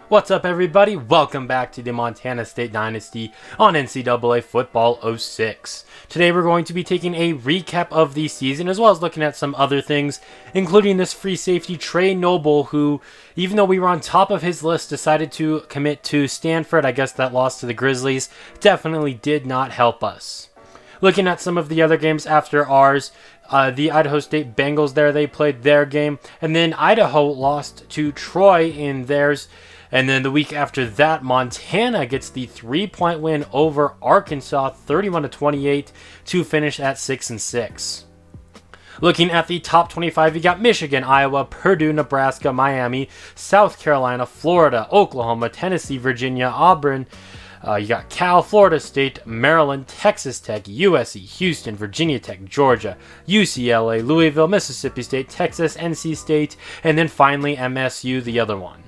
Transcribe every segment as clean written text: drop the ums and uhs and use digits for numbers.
What's up, everybody? Welcome back to the Montana State Dynasty on NCAA Football 06. Today we're going to be taking a recap of the season as well as looking at some other things, including this free safety Trey Noble, who, even though we were on top of his list, decided to commit to Stanford. I guess that loss to the Grizzlies definitely did not help us. Looking at some of the other games after ours, the Idaho State Bengals they played their game, and then Idaho lost to Troy in theirs. And then the week after that, Montana gets the 3-point win over Arkansas, 31-28, to finish at 6-6. Looking at the top 25, you got Michigan, Iowa, Purdue, Nebraska, Miami, South Carolina, Florida, Oklahoma, Tennessee, Virginia, Auburn. You got Cal, Florida State, Maryland, Texas Tech, USC, Houston, Virginia Tech, Georgia, UCLA, Louisville, Mississippi State, Texas, NC State, and then finally MSU, the other one.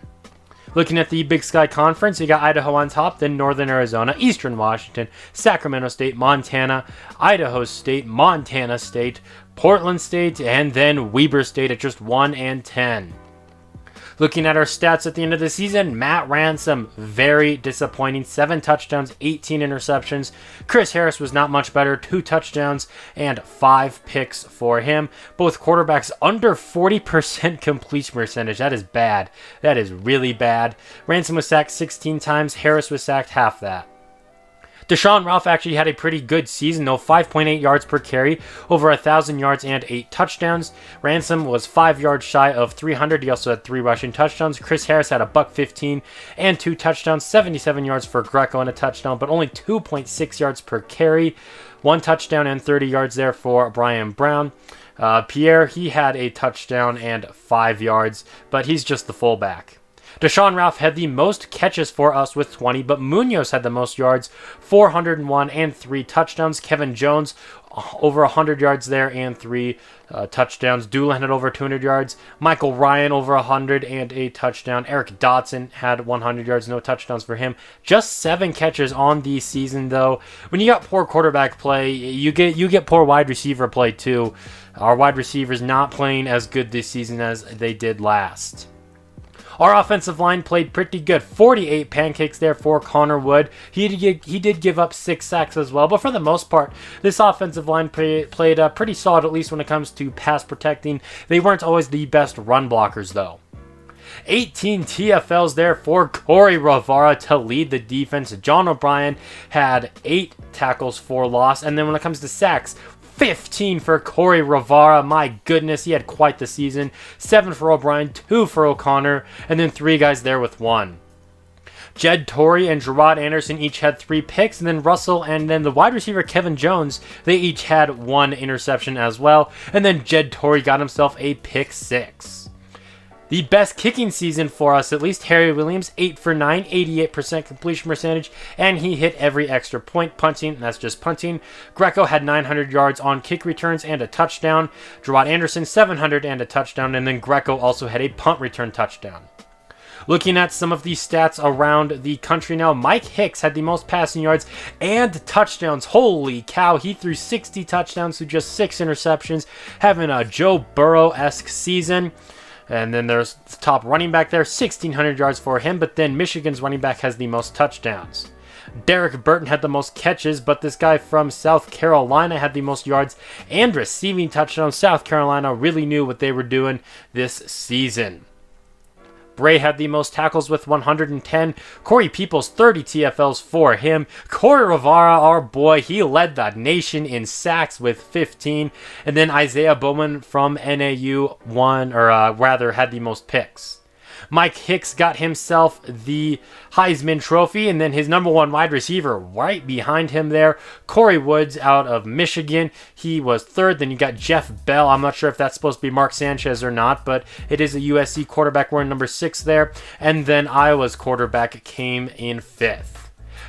Looking at the Big Sky Conference, you got Idaho on top, then Northern Arizona, Eastern Washington, Sacramento State, Montana, Idaho State, Montana State, Portland State, and then Weber State at just 1-10. Looking at our stats at the end of the season, Matt Ransom, very disappointing. 7 touchdowns, 18 interceptions. Chris Harris was not much better. 2 touchdowns and 5 picks for him. Both quarterbacks under 40% completion percentage. That is bad. That is really bad. Ransom was sacked 16 times. Harris was sacked half that. Deshaun Ralph actually had a pretty good season, though. 5.8 yards per carry, over 1,000 yards and 8 touchdowns. Ransom was 5 yards shy of 300. He also had 3 rushing touchdowns. Chris Harris had $115 and 2 touchdowns, 77 yards for Greco and a touchdown, but only 2.6 yards per carry. 1 touchdown and 30 yards there for Brian Brown. Pierre, he had a touchdown and 5 yards, but he's just the fullback. Deshaun Ralph had the most catches for us with 20, but Munoz had the most yards, 401 and 3 touchdowns. Kevin Jones, over 100 yards there and 3 touchdowns. Doolin had over 200 yards. Michael Ryan over 100 and a touchdown. Eric Dotson had 100 yards, no touchdowns for him. Just 7 catches on the season, though. When you got poor quarterback play, you get poor wide receiver play too. Our wide receivers not playing as good this season as they did last. Our offensive line played pretty good. 48 pancakes there for Connor Wood. He did give up 6 sacks as well, but for the most part, this offensive line played pretty solid, at least when it comes to pass protecting. They weren't always the best run blockers, though. 18 TFLs there for Corey Rivara to lead the defense. John O'Brien had 8 tackles for loss, and then when it comes to sacks, 15 for Corey Rivara. My goodness, he had quite the season. 7 for O'Brien, 2 for O'Connor, and then 3 guys there with 1. Jed Torrey and Gerard Anderson each had 3 picks, and then Russell and then the wide receiver Kevin Jones, they each had 1 interception as well, and then Jed Torrey got himself a pick 6. The best kicking season for us, at least Harry Williams, 8 for 9, 88% completion percentage, and he hit every extra point. Punting, that's just punting. Greco had 900 yards on kick returns and a touchdown. Gerard Anderson, 700 and a touchdown, and then Greco also had a punt return touchdown. Looking at some of the stats around the country now, Mike Hicks had the most passing yards and touchdowns. Holy cow, he threw 60 touchdowns to just 6 interceptions, having a Joe Burrow-esque season. And then there's the top running back there, 1,600 yards for him, but then Michigan's running back has the most touchdowns. Derek Burton had the most catches, but this guy from South Carolina had the most yards and receiving touchdowns. South Carolina really knew what they were doing this season. Bray had the most tackles with 110. Corey Peoples, 30 TFLs for him. Corey Rivara, our boy, he led the nation in sacks with 15. And then Isaiah Bowman from NAU had the most picks. Mike Hicks got himself the Heisman Trophy, and then his number 1 wide receiver right behind him there, Corey Woods out of Michigan. He was 3rd. Then you got Jeff Bell. I'm not sure if that's supposed to be Mark Sanchez or not, but it is a USC quarterback wearing number 6 there. And then Iowa's quarterback came in 5th.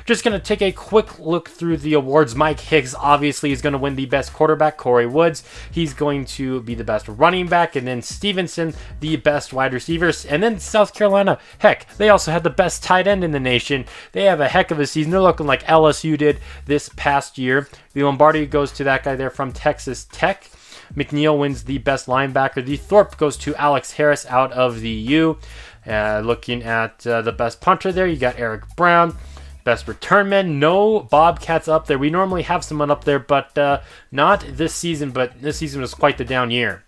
Just going to take a quick look through the awards. Mike Hicks obviously is going to win the best quarterback. Corey Woods, he's going to be the best running back. And then Stevenson, the best wide receivers. And then South Carolina, heck, they also had the best tight end in the nation. They have a heck of a season. They're looking like LSU did this past year. The Lombardi goes to that guy there from Texas Tech. McNeil wins the best linebacker. The Thorpe goes to Alex Harris out of the U. Looking at the best punter there, you got Eric Brown. Best return man, no Bobcats up there. We normally have someone up there, but not this season. But this season was quite the down year.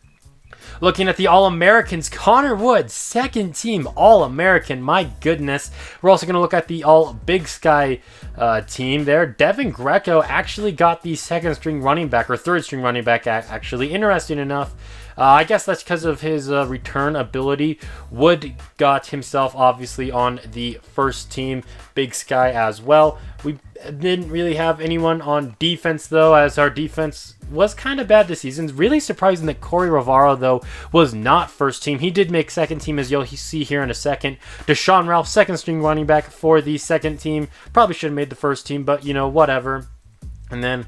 Looking at the All-Americans, Connor Wood, second team All-American. My goodness. We're also going to look at the All-Big Sky team there. Devin Greco actually got the second string running back, or third string running back, actually. Interesting enough. I guess that's because of his return ability. Wood got himself, obviously, on the first team Big Sky as well. We didn't really have anyone on defense, though, as our defense was kind of bad this season. It's really surprising that Corey Rivaro, though, was not first team. He did make second team, as you'll see here in a second. Deshaun Ralph, second string running back for the second team. Probably should have made the first team, but, you know, whatever. And then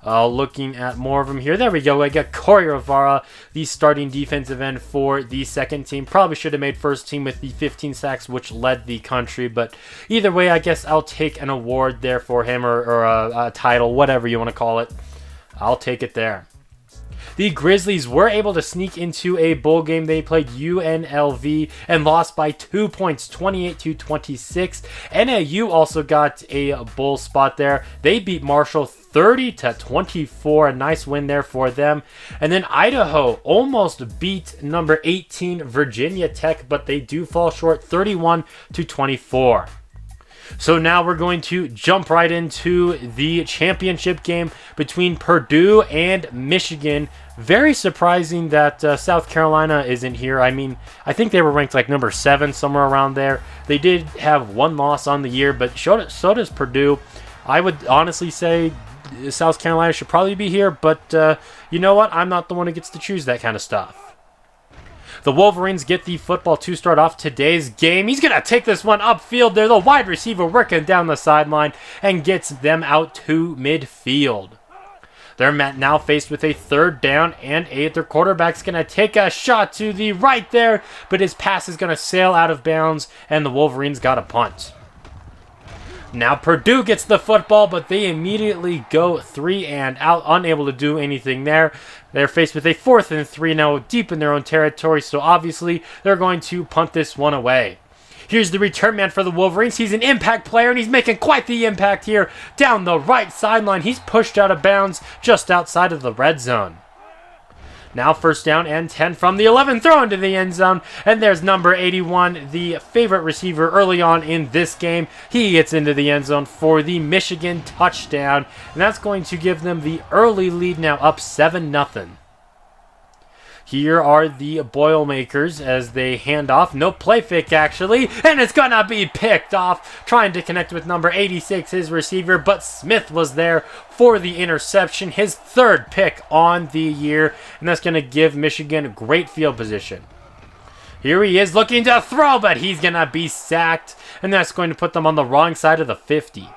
looking at more of them here. There we go. I got Corey Rivara, the starting defensive end for the second team. Probably should have made first team with the 15 sacks, which led the country. But either way, I guess I'll take an award there for him, or a title, whatever you want to call it. I'll take it there. The Grizzlies were able to sneak into a bowl game. They played UNLV and lost by 2 points, 28-26. NAU also got a bowl spot there. They beat Marshall 30-24. A nice win there for them. And then Idaho almost beat number 18 Virginia Tech, but they do fall short, 31-24. So now we're going to jump right into the championship game between Purdue and Michigan. Very surprising that South Carolina isn't here. I mean, I think they were ranked like number 7, somewhere around there. They did have one loss on the year, but so does Purdue. I would honestly say South Carolina should probably be here, but you know what? I'm not the one who gets to choose that kind of stuff. The Wolverines get the football to start off today's game. He's going to take this one upfield there. The wide receiver working down the sideline and gets them out to midfield. They're now faced with a 3rd down and 8. Their quarterback's going to take a shot to the right there, but his pass is going to sail out of bounds, and the Wolverines got a punt. Now Purdue gets the football, but they immediately go 3 and out, unable to do anything there. They're faced with a 4th and 3 now, deep in their own territory, so obviously they're going to punt this one away. Here's the return man for the Wolverines. He's an impact player, and he's making quite the impact here down the right sideline. He's pushed out of bounds just outside of the red zone. Now 1st down and 10 from the 11, throw into the end zone, and there's number 81, the favorite receiver early on in this game. He gets into the end zone for the Michigan touchdown, and that's going to give them the early lead now, up 7-0. Here are the Boilermakers as they hand off. No play fake, actually. And it's going to be picked off. Trying to connect with number 86, his receiver. But Smith was there for the interception. His 3rd pick on the year. And that's going to give Michigan great field position. Here he is looking to throw, but he's going to be sacked. And that's going to put them on the wrong side of the 50.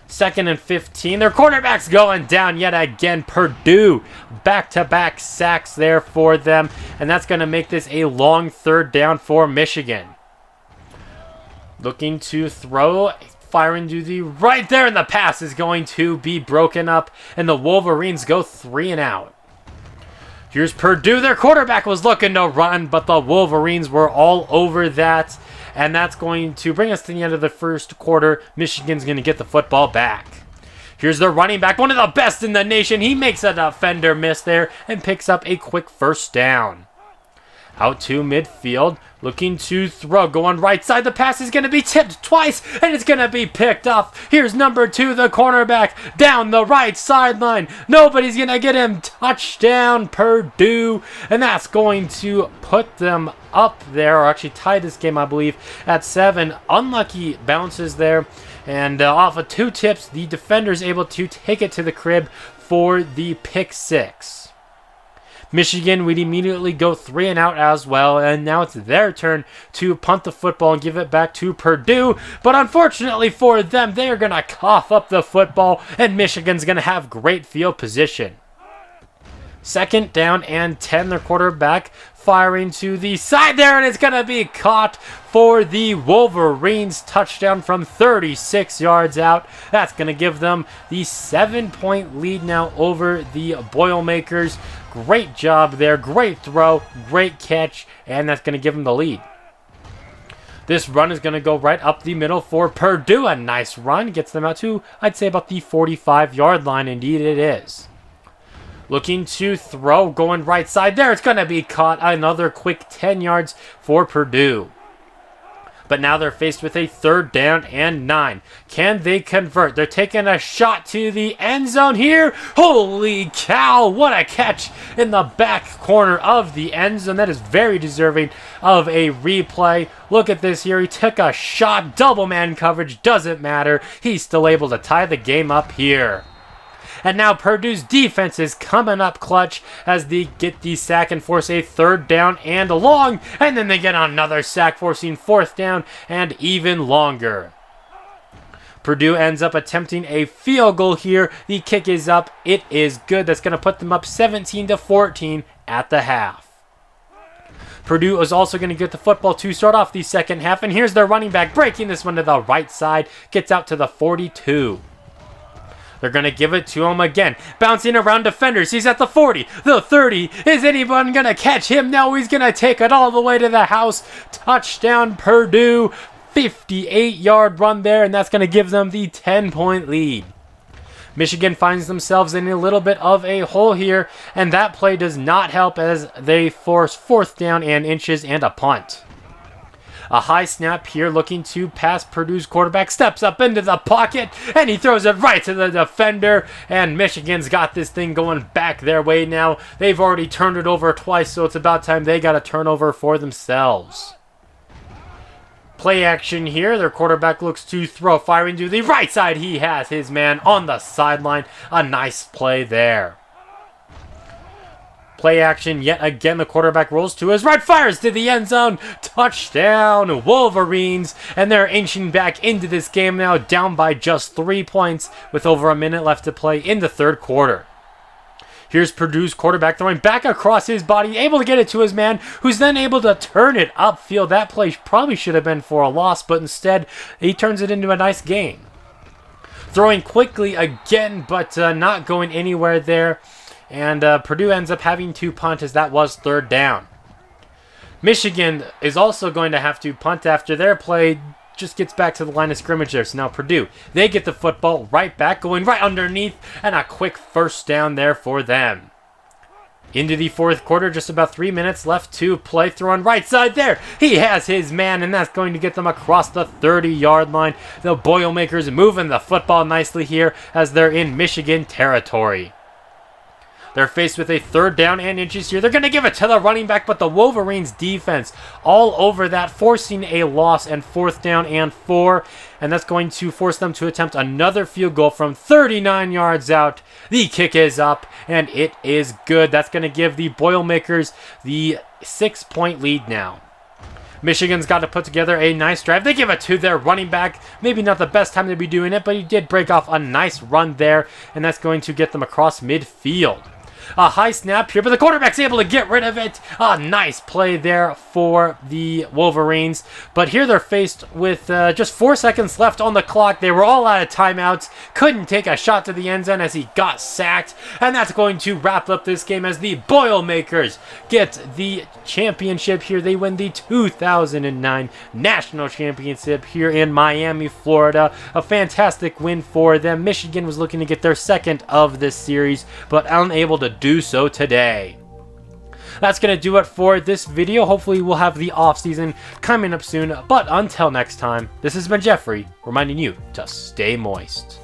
2nd and 15. Their quarterback's going down yet again. Purdue, back-to-back sacks there for them. And that's going to make this a long 3rd down for Michigan. Looking to throw, firing to the right there. And the pass is going to be broken up. And the Wolverines go 3 and out. Here's Purdue. Their quarterback was looking to run, but the Wolverines were all over that. And that's going to bring us to the end of the first quarter. Michigan's going to get the football back. Here's their running back, one of the best in the nation. He makes a defender miss there and picks up a quick 1st down. Out to midfield, looking to throw, going right side. The pass is going to be tipped twice, and it's going to be picked off. Here's number 2, the cornerback, down the right sideline. Nobody's going to get him. Touchdown, Purdue. And that's going to put them up there, or actually tie this game, I believe, at 7. Unlucky bounces there. And off of 2 tips, the defender's able to take it to the crib for the pick 6. Michigan would immediately go 3 and out as well, and now it's their turn to punt the football and give it back to Purdue. But unfortunately for them, they are going to cough up the football, and Michigan's going to have great field position. 2nd down and 10, their quarterback firing to the side there, and it's going to be caught for the Wolverines. Touchdown from 36 yards out. That's going to give them the 7-point lead now over the Boilermakers. Great job there. Great throw. Great catch. And that's going to give them the lead. This run is going to go right up the middle for Perdue. A nice run. Gets them out to, I'd say, about the 45-yard line. Indeed it is. Looking to throw, going right side there. It's going to be caught. Another quick 10 yards for Perdue. But now they're faced with a 3rd down and 9. Can they convert? They're taking a shot to the end zone here. Holy cow, what a catch in the back corner of the end zone. That is very deserving of a replay. Look at this here. He took a shot. Double man coverage. Doesn't matter. He's still able to tie the game up here. And now Purdue's defense is coming up clutch as they get the sack and force a 3rd down and long. And then they get another sack, forcing 4th down and even longer. Perdue ends up attempting a field goal here. The kick is up. It is good. That's going to put them up 17-14 at the half. Perdue is also going to get the football to start off the second half. And here's their running back breaking this one to the right side. Gets out to the 42. They're going to give it to him again. Bouncing around defenders. He's at the 40. The 30. Is anyone going to catch him? No, he's going to take it all the way to the house. Touchdown, Perdue. 58-yard run there, and that's going to give them the 10-point lead. Michigan finds themselves in a little bit of a hole here, and that play does not help as they force 4th down and inches and a punt. A high snap here, looking to pass. Purdue's quarterback steps up into the pocket, and he throws it right to the defender. And Michigan's got this thing going back their way now. They've already turned it over twice, so it's about time they got a turnover for themselves. Play action here. Their quarterback looks to throw, firing to the right side. He has his man on the sideline. A nice play there. Play action yet again. The quarterback rolls to his right, fires to the end zone. Touchdown, Wolverines. And they're inching back into this game now, down by just 3 points with over a minute left to play in the 3rd quarter. Here's Purdue's quarterback throwing back across his body, able to get it to his man, who's then able to turn it upfield. That play probably should have been for a loss, but instead he turns it into a nice gain. Throwing quickly again, but not going anywhere there. And Perdue ends up having to punt as that was 3rd down. Michigan is also going to have to punt after their play just gets back to the line of scrimmage there. So now Perdue, they get the football right back, going right underneath, and a quick 1st down there for them. Into the 4th quarter, just about 3 minutes left to play. Throwing right side there. He has his man, and that's going to get them across the 30-yard line. The Boilermakers moving the football nicely here as they're in Michigan territory. They're faced with a 3rd down and inches here. They're going to give it to the running back, but the Wolverines defense all over that, forcing a loss and 4th down and 4. And that's going to force them to attempt another field goal from 39 yards out. The kick is up, and it is good. That's going to give the Boilermakers the 6-point lead now. Michigan's got to put together a nice drive. They give it to their running back. Maybe not the best time to be doing it, but he did break off a nice run there, and that's going to get them across midfield. A high snap here, but the quarterback's able to get rid of it. A nice play there for the Wolverines. But here they're faced with just 4 seconds left on the clock. They were all out of timeouts. Couldn't take a shot to the end zone as he got sacked. And that's going to wrap up this game as the Boilermakers get the championship here. They win the 2009 National Championship here in Miami, Florida. A fantastic win for them. Michigan was looking to get their 2nd of this series, but unable to do so today. That's going to do it for this video. Hopefully we'll have the off season coming up soon, but until next time, this has been Jeffrey reminding you to stay moist.